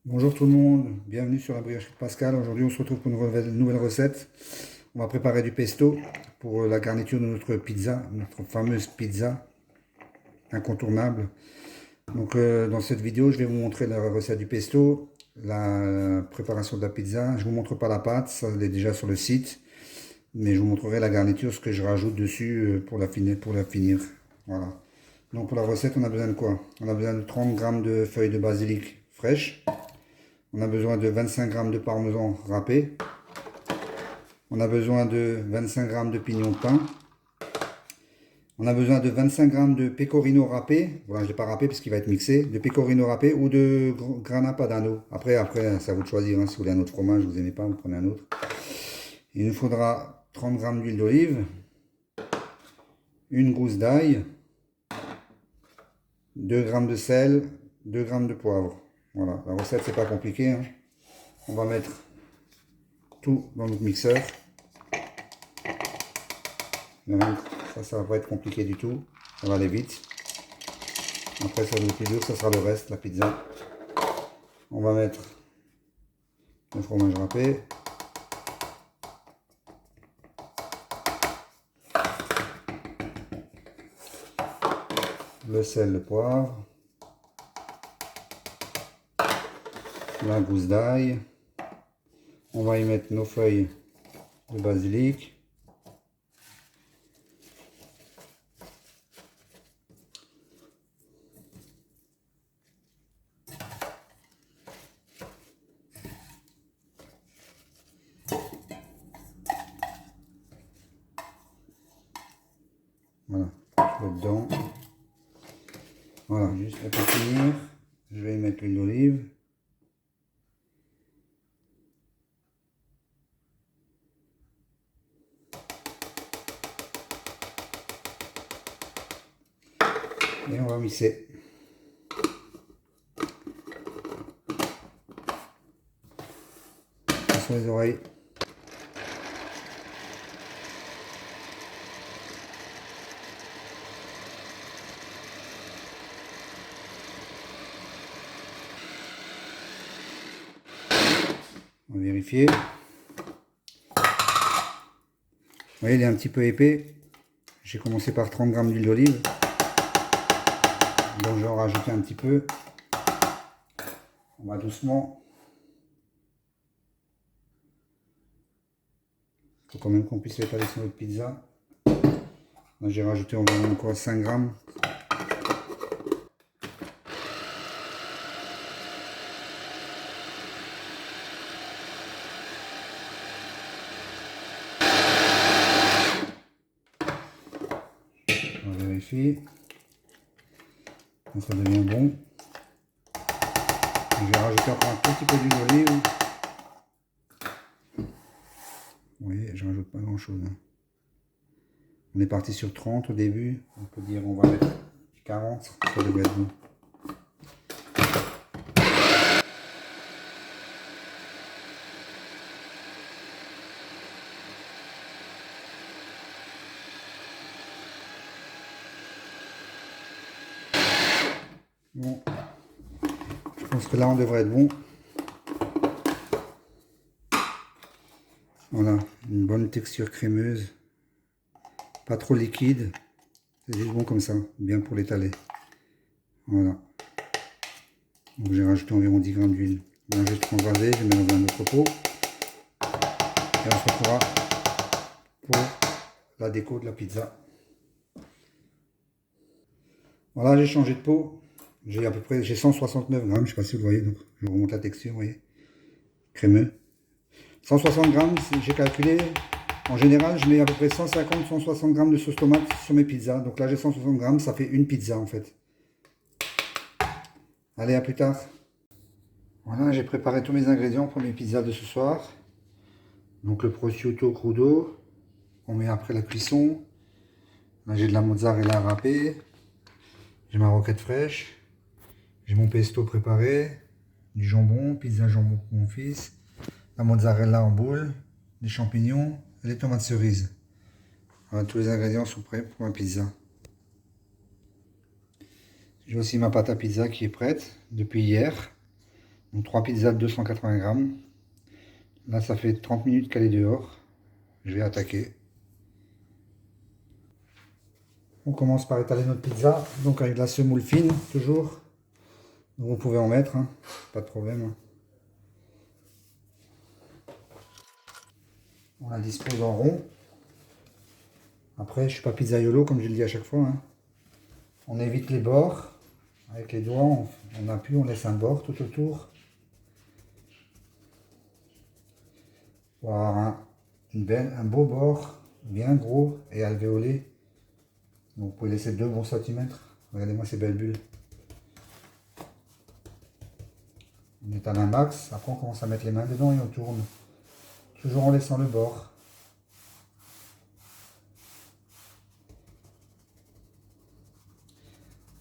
Bonjour tout le monde, bienvenue sur la briocherie de Pascal. Aujourd'hui on se retrouve pour une nouvelle recette. On va préparer du pesto pour la garniture de notre pizza, notre fameuse pizza incontournable. Donc dans cette vidéo je vais vous montrer la recette du pesto, la préparation de la pizza. Je ne vous montre pas la pâte, ça elle est déjà sur le site. Mais je vous montrerai la garniture, ce que je rajoute dessus pour la finir. Voilà. Donc pour la recette on a besoin de quoi? On a besoin de 30 g de feuilles de basilic fraîches. On a besoin de 25 g de parmesan râpé. On a besoin de 25 g de pignons de pain. On a besoin de 25 g de pecorino râpé. Voilà, je ne l'ai pas râpé parce qu'il va être mixé. De pecorino râpé ou de grana padano. Après, c'est à vous de choisir. Si vous voulez un autre fromage, vous n'aimez pas, vous prenez un autre. Il nous faudra 30 g d'huile d'olive. Une gousse d'ail. 2 g de sel. 2 g de poivre. Voilà, la recette, c'est pas compliqué. On va mettre tout dans notre mixeur. Ça va pas être compliqué du tout. Ça va aller vite. Après, ça va être plus dur, ça sera le reste, la pizza. On va mettre le fromage râpé. Le sel, le poivre. La gousse d'ail. On va y mettre nos feuilles de basilic. Voilà, je mets dedans. Voilà, juste pour finir, je vais y mettre l'huile d'olive. Et on va mixer. Sur les oreilles. On va vérifier. Vous voyez, il est un petit peu épais. J'ai commencé par 30 g d'huile d'olive. Donc je vais en rajouter un petit peu. On va doucement. Il faut quand même qu'on puisse l'étaler sur notre pizza. Là j'ai rajouté environ quoi, 5 g. On vérifie. Ça devient bon. Je vais rajouter encore un tout petit peu d'huile d'olive. Vous voyez, je rajoute pas grand chose. On est parti sur 30 au début. On peut dire on va mettre 40. Ça devrait être bon. Bon. Je pense que là on devrait être bon. Voilà, une bonne texture crémeuse. Pas trop liquide. C'est juste bon comme ça, bien pour l'étaler. Voilà. Donc j'ai rajouté environ 10 g d'huile. Là je vais transvaser, je vais mettre dans un autre pot. Et on se retrouvera pour la déco de la pizza. Voilà, j'ai changé de pot. J'ai à peu près 169 g, je ne sais pas si vous voyez, donc je remonte la texture, vous voyez. Crémeux. 160 g, j'ai calculé. En général, je mets à peu près 150-160 g de sauce tomate sur mes pizzas. Donc là, j'ai 160 g, ça fait une pizza en fait. Allez, à plus tard. Voilà, j'ai préparé tous mes ingrédients pour mes pizzas de ce soir. Donc le prosciutto crudo, on met après la cuisson. Là, j'ai de la mozzarella râpée. J'ai ma roquette fraîche. J'ai mon pesto préparé. Du jambon, pizza jambon pour mon fils. La mozzarella en boule. Des champignons et les tomates cerises. Voilà, tous les ingrédients sont prêts pour ma pizza. J'ai aussi ma pâte à pizza qui est prête depuis hier. Donc 3 pizzas de 280 grammes. Là, ça fait 30 minutes qu'elle est dehors. Je vais attaquer. On commence par étaler notre pizza, donc avec de la semoule fine, toujours. Donc vous pouvez en mettre, hein, pas de problème. On la dispose en rond. Après, je suis pas pizzaiolo, comme je le dis à chaque fois, hein. On évite les bords. Avec les doigts, on appuie, on laisse un bord tout autour. Pour avoir un beau bord, bien gros et alvéolé. Donc vous pouvez laisser 2 bons centimètres. Regardez-moi ces belles bulles. On étale un max, après on commence à mettre les mains dedans et on tourne. Toujours en laissant le bord.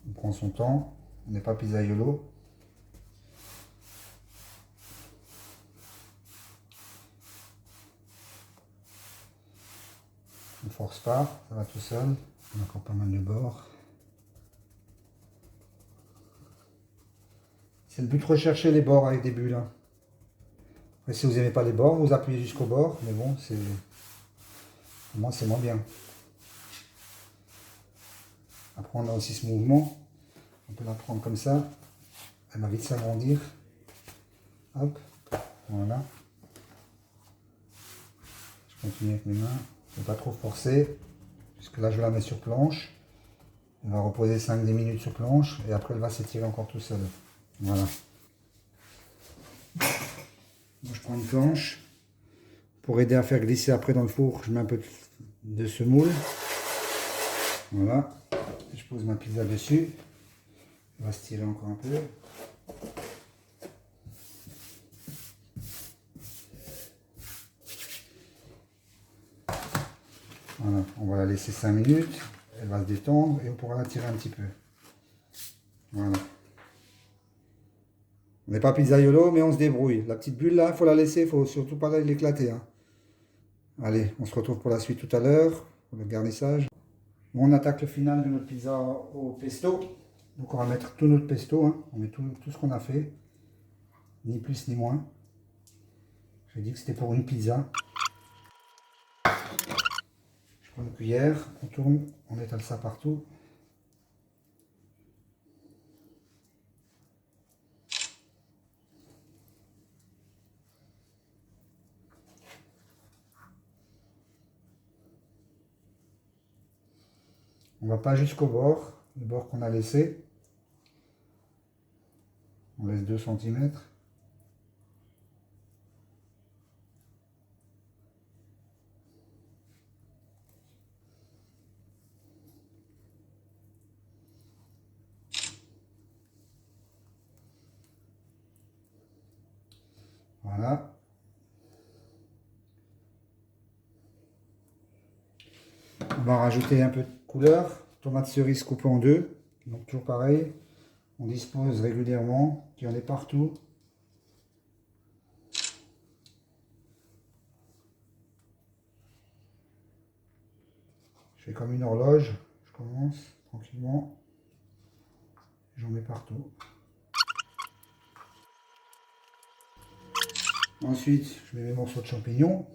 On prend son temps, on n'est pas pizzaiolo. On ne force pas, ça va tout seul. On a encore pas mal de bords. C'est le but de rechercher les bords avec des bulles, hein. Après, si vous n'aimez pas les bords, vous appuyez jusqu'au bord, mais bon, pour moi c'est moins bien. Après on a aussi ce mouvement, on peut la prendre comme ça, elle va vite s'agrandir. Hop, voilà. Je continue avec mes mains, je ne vais pas trop forcer, puisque là je la mets sur planche. On va reposer 5-10 minutes sur planche et après elle va s'étirer encore tout seul. Voilà. Moi je prends une planche. Pour aider à faire glisser après dans le four, je mets un peu de semoule. Voilà. Je pose ma pizza dessus. Elle va se tirer encore un peu. Voilà. On va la laisser 5 minutes. Elle va se détendre et on pourra la tirer un petit peu. Voilà. On n'est pas pizzaiolo, mais on se débrouille. La petite bulle là, il faut la laisser, il ne faut surtout pas l'éclater, hein. Allez, on se retrouve pour la suite tout à l'heure, pour le garnissage. Bon, on attaque le final de notre pizza au pesto. Donc on va mettre tout notre pesto, hein. On met tout ce qu'on a fait. Ni plus ni moins. J'ai dit que c'était pour une pizza. Je prends une cuillère, on tourne, on étale ça partout. On va pas jusqu'au bord, le bord qu'on a laissé. On laisse 2 cm. Voilà. On va rajouter un peu de couleur. Tomate cerise coupée en 2. Donc toujours pareil. On dispose régulièrement. Il y en a partout. Je fais comme une horloge. Je commence tranquillement. J'en mets partout. Ensuite, je mets mes morceaux de champignons.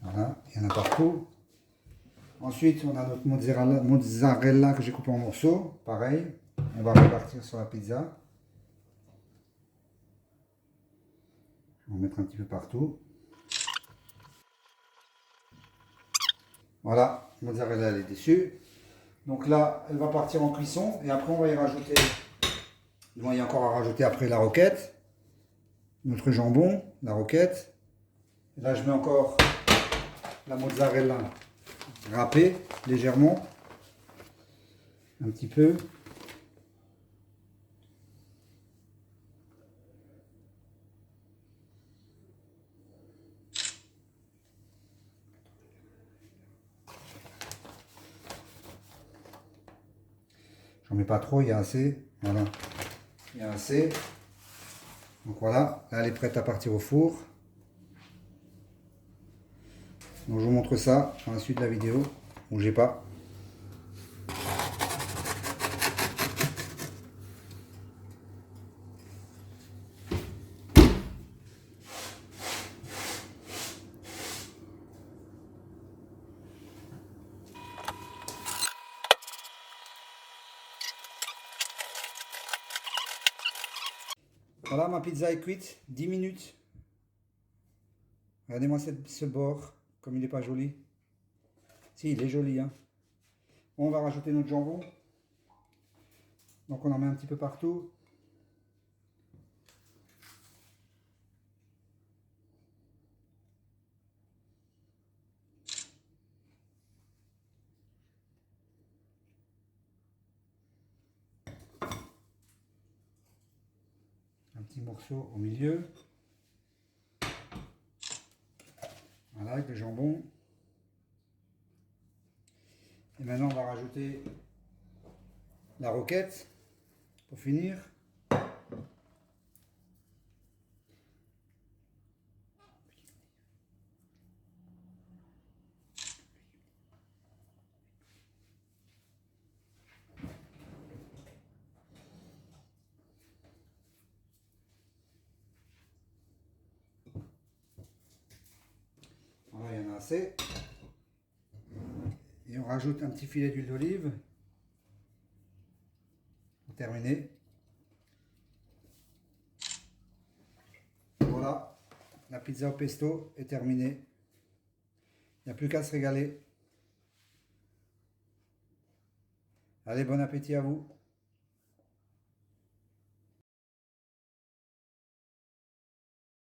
Voilà, il y en a partout. Ensuite, on a notre mozzarella que j'ai coupé en morceaux. Pareil, on va répartir sur la pizza. On va mettre un petit peu partout. Voilà, la mozzarella elle est dessus. Donc là, elle va partir en cuisson et après on va y rajouter, il va y encore à rajouter après la roquette, notre jambon, la roquette. Et là, je mets encore la mozzarella râpée légèrement, un petit peu. J'en mets pas trop, il y a assez. Voilà. bien assez. Donc voilà, là elle est prête à partir au four. Donc je vous montre ça dans la suite de la vidéo. Bougez pas. Voilà, ma pizza est cuite, 10 minutes. Regardez-moi ce bord, comme il n'est pas joli. Si, il est joli, hein. On va rajouter notre jambon. Donc on en met un petit peu partout. Un petit morceau au milieu. Voilà, avec le jambon. Et maintenant on va rajouter la roquette pour finir. Voilà, il y en a assez. Et on rajoute un petit filet d'huile d'olive pour terminer. Voilà, la pizza au pesto est terminée. Il n'y a plus qu'à se régaler. Allez, bon appétit à vous.